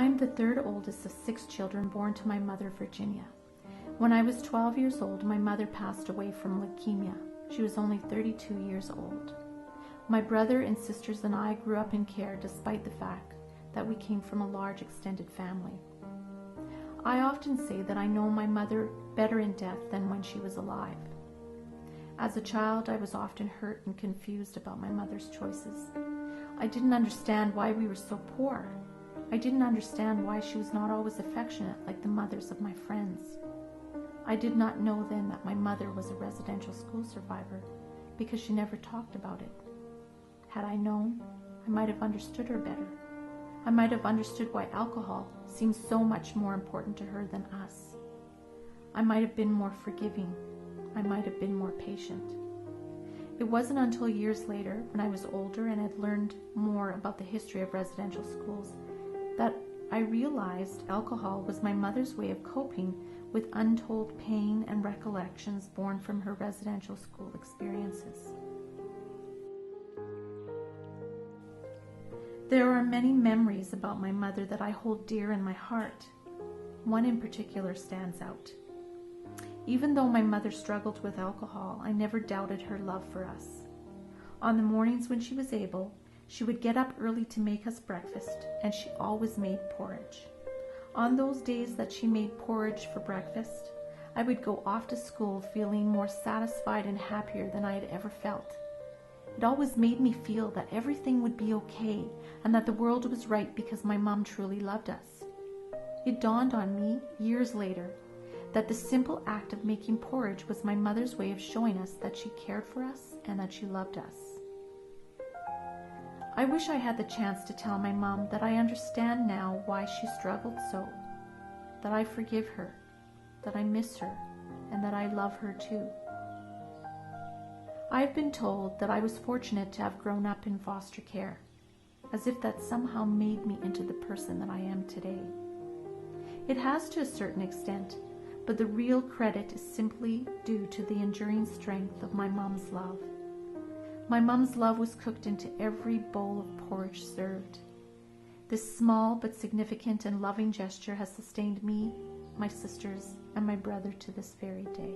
am the third oldest of 6 children born to my mother, Virginia. When I was 12 years old, my mother passed away from leukemia. She was only 32 years old. My brother and sisters and I grew up in care despite the fact that we came from a large extended family. I often say that I know my mother better in death than when she was alive. As a child, I was often hurt and confused about my mother's choices. I didn't understand why we were so poor. I didn't understand why she was not always affectionate like the mothers of my friends. I did not know then that my mother was a residential school survivor because she never talked about it. Had I known, I might have understood her better. I might have understood why alcohol seemed so much more important to her than us. I might have been more forgiving. I might have been more patient. It wasn't until years later, when I was older and had learned more about the history of residential schools, that I realized alcohol was my mother's way of coping with untold pain and recollections born from her residential school experiences. There are many memories about my mother that I hold dear in my heart. One in particular stands out. Even though my mother struggled with alcohol, I never doubted her love for us. On the mornings when she was able, she would get up early to make us breakfast, and she always made porridge. On those days that she made porridge for breakfast, I would go off to school feeling more satisfied and happier than I had ever felt. It always made me feel that everything would be okay and that the world was right because my mom truly loved us. It dawned on me years later that the simple act of making porridge was my mother's way of showing us that she cared for us and that she loved us. I wish I had the chance to tell my mom that I understand now why she struggled so, that I forgive her, that I miss her, and that I love her too. I've been told that I was fortunate to have grown up in foster care, as if that somehow made me into the person that I am today. It has to a certain extent, but the real credit is simply due to the enduring strength of my mom's love. My mom's love was cooked into every bowl of porridge served. This small but significant and loving gesture has sustained me, my sisters, and my brother to this very day.